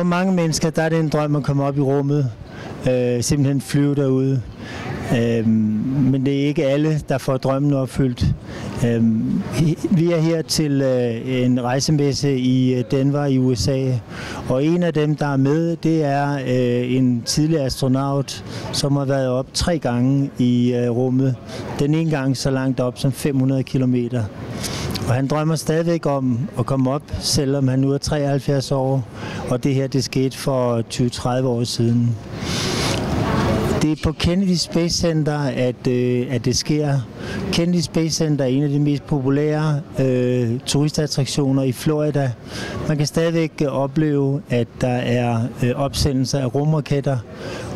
For mange mennesker der er det en drøm at komme op i rummet, simpelthen flyve derude. Men det er ikke alle, der får drømmen opfyldt. Vi er her til en rejsemesse i Denver i USA, og en af dem, der er med, det er en tidligere astronaut, som har været op 3 gange i rummet. Den ene gang så langt op som 500 kilometer. Og han drømmer stadigvæk om at komme op, selvom han nu er 73 år, og det her det skete for 20-30 år siden. Det er på Kennedy Space Center, at det sker. Kennedy Space Center er en af de mest populære turistattraktioner i Florida. Man kan stadigvæk opleve, at der er opsendelser af rumraketter,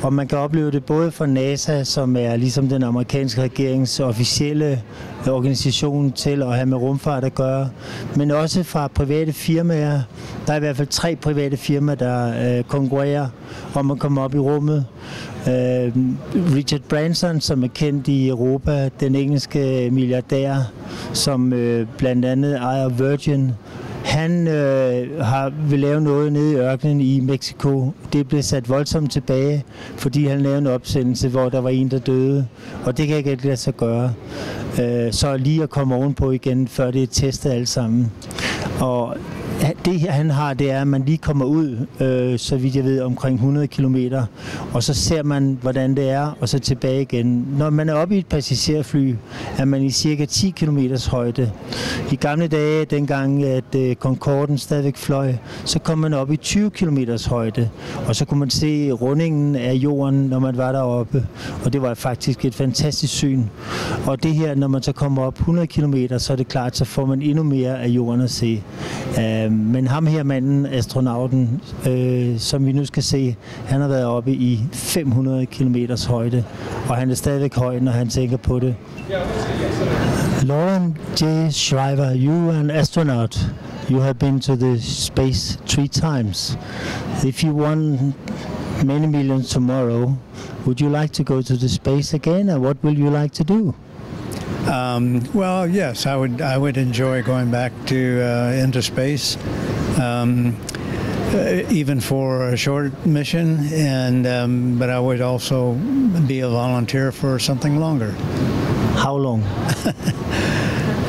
og man kan opleve det både fra NASA, som er ligesom den amerikanske regerings officielle organisation til at have med rumfart at gøre, men også fra private firmaer. Der er i hvert fald 3 private firmaer, der konkurrerer om at komme op i rummet. Richard Branson, som er kendt i Europa, den engelske milliardær, som blandt andet ejer Virgin, han vil lave noget nede i ørkenen i Mexico. Det blev sat voldsomt tilbage, fordi han lavede en opsendelse, hvor der var en, der døde. Og det kan ikke lade sig gøre. Så lige at komme ovenpå igen, før det er testet alt sammen. Og det han har, det er, at man lige kommer ud, så vidt jeg ved, omkring 100 kilometer, og så ser man, hvordan det er, og så tilbage igen. Når man er oppe i et passagerfly, er man i cirka 10 kilometers højde. I gamle dage, dengang at Concorden stadigvæk fløj, så kom man op i 20 kilometers højde, og så kunne man se rundingen af jorden, når man var deroppe, og det var faktisk et fantastisk syn. Og det her, når man så kommer op 100 kilometer, så er det klart, så får man endnu mere af jorden at se. Men ham her manden, astronauten, som vi nu skal se, han har været oppe i 500 kilometers højde, og han er stadigvæk høj, når han tænker på det. Lauren J. Shriver, you are an astronaut. You have been to the space 3 times. If you won many millions tomorrow, would you like to go to the space again, or what will you like to do? Well, yes, I would enjoy going back to into space, even for a short mission, and but I would also be a volunteer for something longer. How long?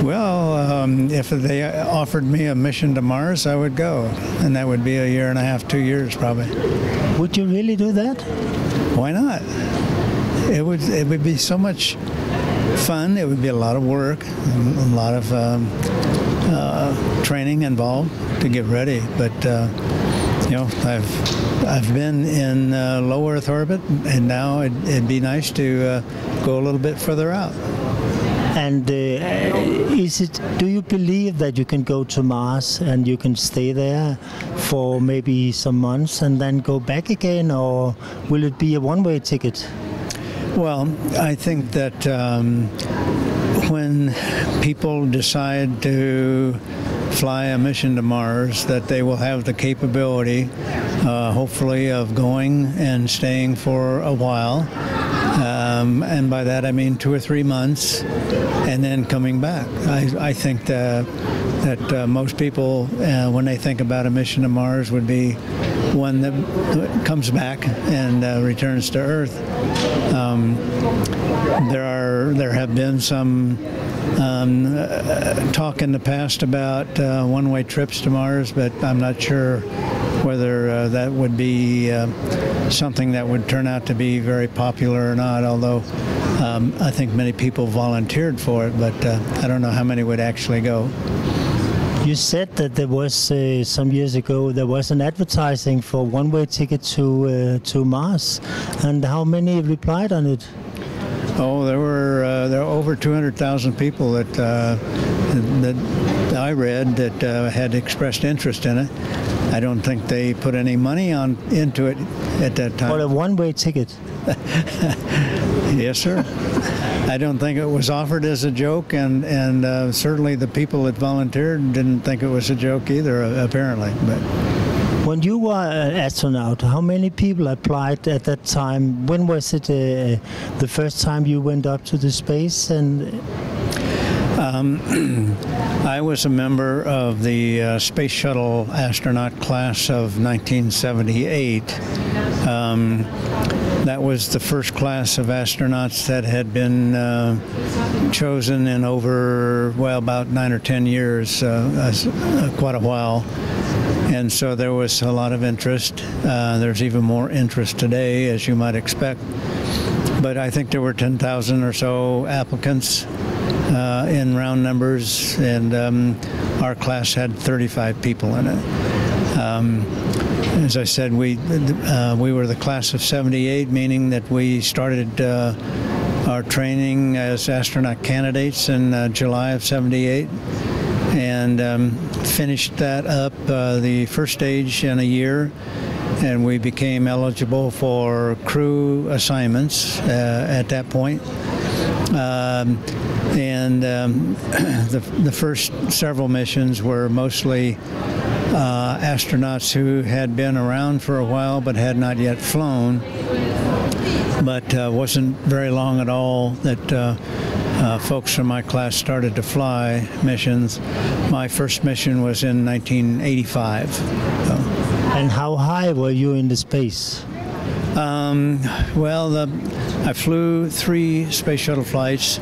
Well, if they offered me a mission to Mars, I would go, and that would be a year and a half, 2 years probably. Would you really do that? Why not? It would be so much fun. It would be a lot of work, a lot of training involved to get ready. But you know, I've been in low Earth orbit, and now it'd be nice to go a little bit further out. And do you believe that you can go to Mars and you can stay there for maybe some months and then go back again, or will it be a one-way ticket? Well, I think that when people decide to fly a mission to Mars, that they will have the capability, hopefully, of going and staying for a while. And by that I mean 2 or 3 months, and then coming back. I think that most people, when they think about a mission to Mars, would be one that comes back and returns to Earth. There have been some talk in the past about one-way trips to Mars, but I'm not sure whether that would be something that would turn out to be very popular or not, although I think many people volunteered for it, but I don't know how many would actually go. You said that there was some years ago there was an advertising for one-way ticket to Mars, and how many replied on it? Oh, there were over 200,000 people that I read that had expressed interest in it. I don't think they put any money into it at that time. For a one-way ticket? Yes, sir. I don't think it was offered as a joke, and certainly the people that volunteered didn't think it was a joke either, apparently. But when you were an astronaut, how many people applied at that time? When was it the first time you went up to the space? And I was a member of the Space Shuttle astronaut class of 1978. That was the first class of astronauts that had been chosen in over, well, about 9 or 10 years, quite a while. And so there was a lot of interest. There's even more interest today, as you might expect. But I think there were 10,000 or so applicants in round numbers, and our class had 35 people in it. As I said, we were the class of 78, meaning that we started our training as astronaut candidates in July of 78, and finished that up the first stage in a year, and we became eligible for crew assignments at that point. The first several missions were mostly astronauts who had been around for a while but had not yet flown. But wasn't very long at all that folks from my class started to fly missions. My first mission was in 1985. So. And how high were you in the space? I flew 3 space shuttle flights.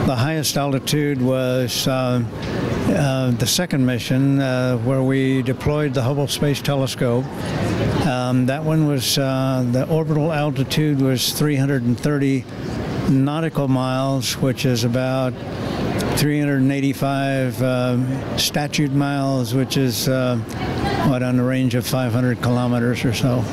The highest altitude was the second mission where we deployed the Hubble Space Telescope. That one was, the orbital altitude was 330 nautical miles, which is about 385 statute miles, which is on the range of 500 kilometers or so.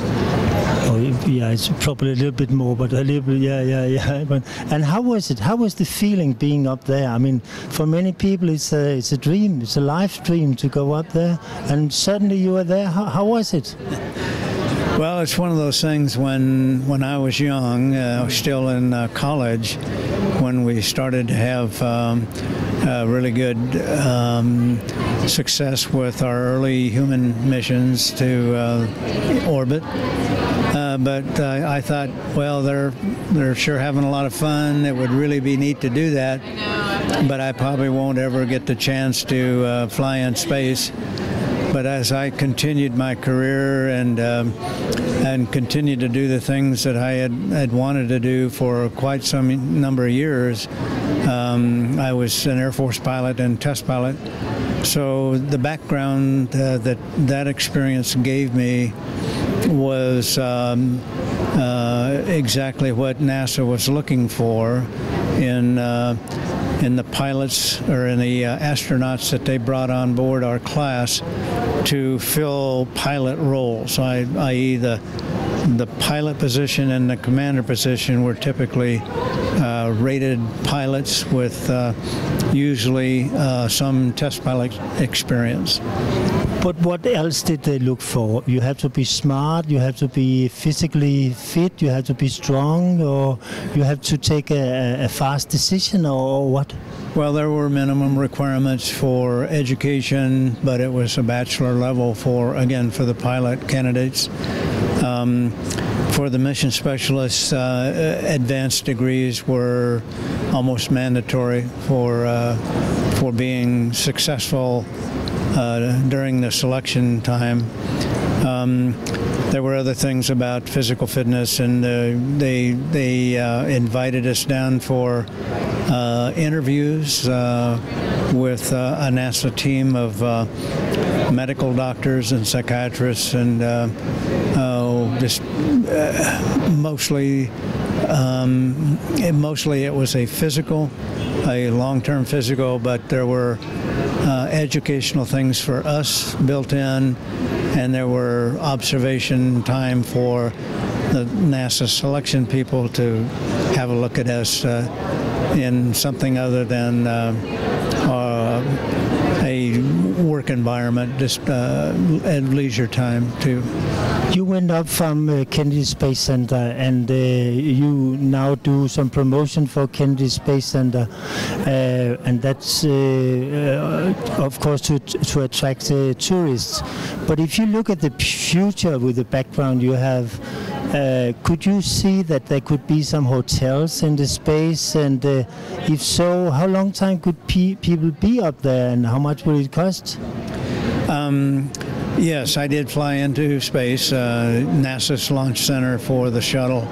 Oh, yeah, it's probably a little bit more, but a little bit, yeah. But, and how was it? How was the feeling being up there? I mean, for many people, it's a dream. It's a life dream to go up there, and suddenly you were there. How was it? Well, it's one of those things when I was young, still in college, when we started to have really good success with our early human missions to orbit. But I thought, well, they're sure having a lot of fun. It would really be neat to do that. But I probably won't ever get the chance to fly in space. But as I continued my career and continued to do the things that I had wanted to do for quite some number of years, I was an Air Force pilot and test pilot. So the background that experience gave me was exactly what NASA was looking for in the pilots or in the astronauts that they brought on board our class to fill pilot roles, i.e. the pilot position and the commander position were typically rated pilots with usually some test pilot experience. But what else did they look for? You have to be smart, you have to be physically fit, you have to be strong, or you have to take a fast decision, or what? Well, there were minimum requirements for education, but it was a bachelor level for the pilot candidates. For the mission specialists, advanced degrees were almost mandatory for being successful during the selection time. There were other things about physical fitness, and they invited us down for interviews with a NASA team of medical doctors and psychiatrists, and mostly it was a long-term physical, but there were educational things for us built in, and there were observation time for the NASA selection people to have a look at us in something other than a work environment, just at leisure time too. You went up from Kennedy Space Center, and you now do some promotion for Kennedy Space Center, and that's of course to attract tourists. But if you look at the future with the background you have, Could you see that there could be some hotels in the space? And if so, how long time could people be up there, and how much will it cost? Yes, I did fly into space. NASA's launch center for the shuttle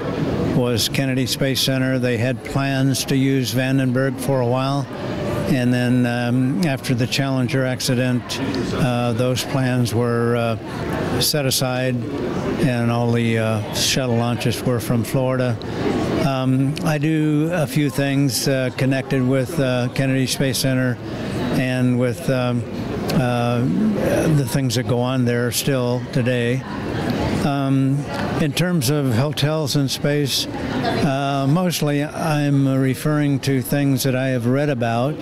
was Kennedy Space Center. They had plans to use Vandenberg for a while. And then after the Challenger accident, those plans were set aside, and all the shuttle launches were from Florida. I do a few things connected with Kennedy Space Center and with the things that go on there still today. In terms of hotels in space, mostly I'm referring to things that I have read about.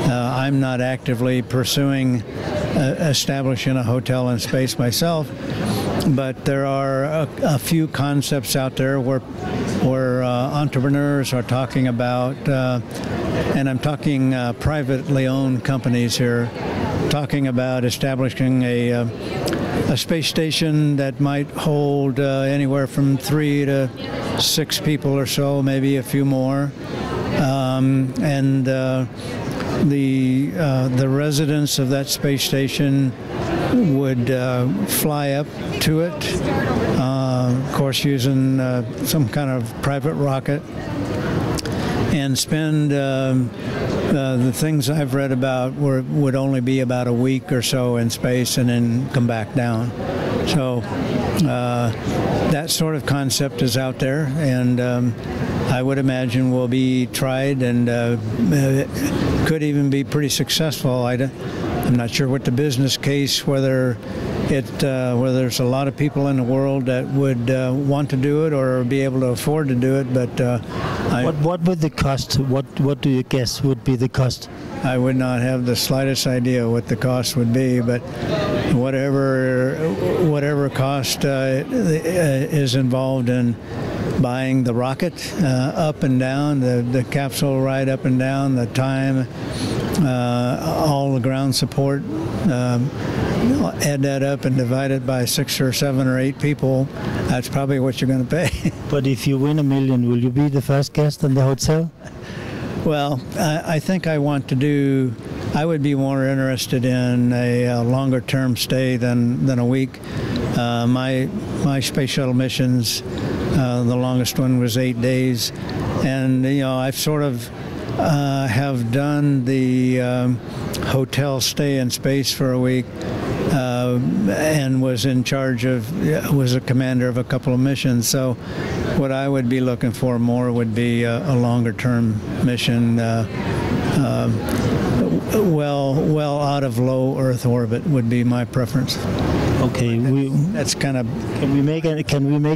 I'm not actively pursuing establishing a hotel in space myself, but there are a few concepts out there where entrepreneurs are talking about, and I'm talking privately owned companies here, talking about establishing a space station that might hold anywhere from 3 to 6 people or so, maybe a few more, and the residents of that space station would fly up to it, of course using some kind of private rocket, and spend the things I've read about would only be about a week or so in space and then come back down. So that sort of concept is out there, and I would imagine will be tried and could even be pretty successful. I'm not sure what the business case, whether there's a lot of people in the world that would want to do it or be able to afford to do it, but what would the cost? What do you guess would be the cost? I would not have the slightest idea what the cost would be, but whatever cost is involved in buying the rocket up and down, the capsule ride up and down, the time, all the ground support, add that up and divide it by 6 or 7 or 8 people, that's probably what you're going to pay. But if you win $1 million, will you be the first guest in the hotel? Well, I think I would be more interested in a longer term stay than a week. My space shuttle missions, the longest one was 8 days, and I've sort of have done the hotel stay in space for a week, and was a commander of a couple of missions. So what I would be looking for more would be a longer term mission, well out of low Earth orbit would be my preference. Okay, that's kind of. Can we make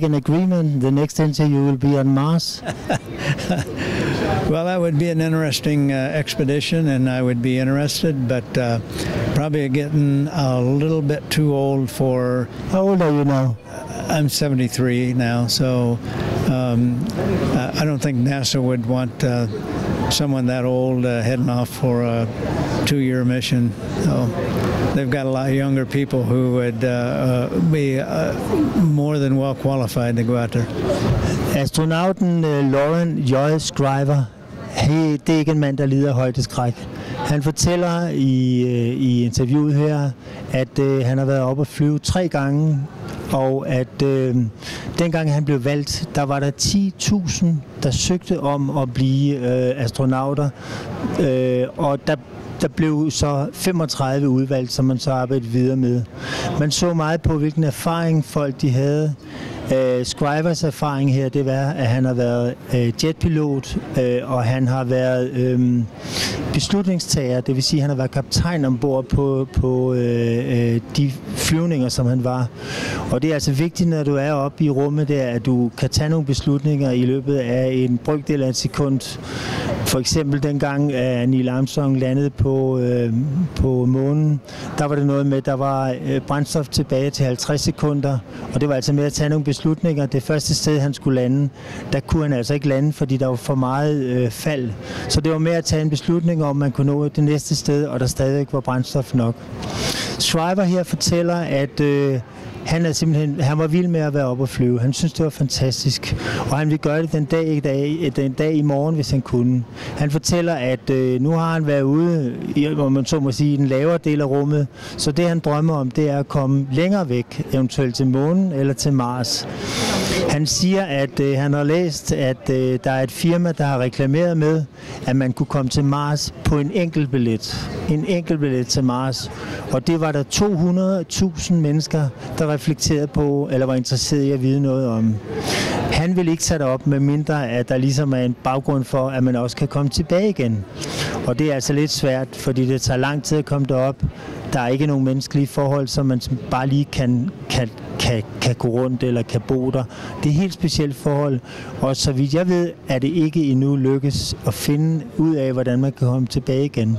an agreement? The next interview will be on Mars. Well, that would be an interesting expedition, and I would be interested, but probably getting a little bit too old for. How old are you now? I'm 73 now, so I don't think NASA would want someone that old heading off for a 2-year mission. So they've got a lot of younger people who would be more than well qualified to go out there. Astronauten Lauren J. Scriver, det er ikke en mand, der lider af højdeskræk. Han fortæller i interviewet her, at han har været oppe at flyve 3 gange, og at dengang han blev valgt, der var der 10.000, der søgte om at blive astronauter, og der blev så 35 udvalgt, som man så arbejdede videre med. Man så meget på, hvilken erfaring folk de havde. Scrivers erfaring her, det var, at han har været jetpilot, og han har været beslutningstager, det vil sige, at han har været kaptajn ombord på de flyvninger, som han var. Og det er altså vigtigt, når du er oppe i rummet der, at du kan tage nogle beslutninger i løbet af en brøkdel af et sekund. For eksempel dengang Neil Armstrong landede på månen, der var det noget med, at der var brændstof tilbage til 50 sekunder, og det var altså med at tage nogle beslutninger. Det første sted, han skulle lande, der kunne han altså ikke lande, fordi der var for meget fald. Så det var med at tage en beslutning om, man kunne nå det næste sted, og der stadig var brændstof nok. Shriver her fortæller, at Han var vild med at være oppe og flyve. Han synes, det var fantastisk. Og han vil gøre det den dag i morgen, hvis han kunne. Han fortæller, at nu har han været ude, hvor man så må sige, i den lavere del af rummet. Så det, han drømmer om, det er at komme længere væk, eventuelt til månen eller til Mars. Han siger, at han har læst, at der er et firma, der har reklameret med, at man kunne komme til Mars på en enkelt billet. En enkelt billet til Mars. Og det var der 200.000 mennesker, der reflekterede på, eller var interesseret i at vide noget om. Han vil ikke sætte op, med mindre at der ligesom er en baggrund for, at man også kan komme tilbage igen. Og det er altså lidt svært, fordi det tager lang tid at komme derop. Der er ikke nogen menneskelige forhold, som man bare lige kan gå rundt eller kan bo der. Det er helt specielt forhold, og så vidt jeg ved, er det ikke endnu lykkes at finde ud af, hvordan man kan komme tilbage igen.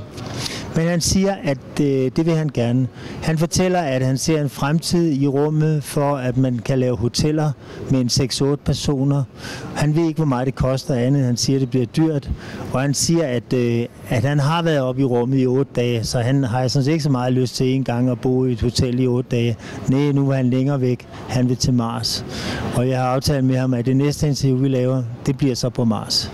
Men han siger, at det vil han gerne. Han fortæller, at han ser en fremtid i rummet for, at man kan lave hoteller med en 6-8 personer. Han ved ikke, hvor meget det koster andet. Han siger, at det bliver dyrt. Og han siger, at han har været oppe i rummet i 8 dage, så han har sådan set ikke så meget lyst til en gang at bo i et hotel i 8 dage. Nej, nu er han længere væk. Han vil til Mars. Og jeg har aftalt med ham, at det næste interview, vi laver, det bliver så på Mars.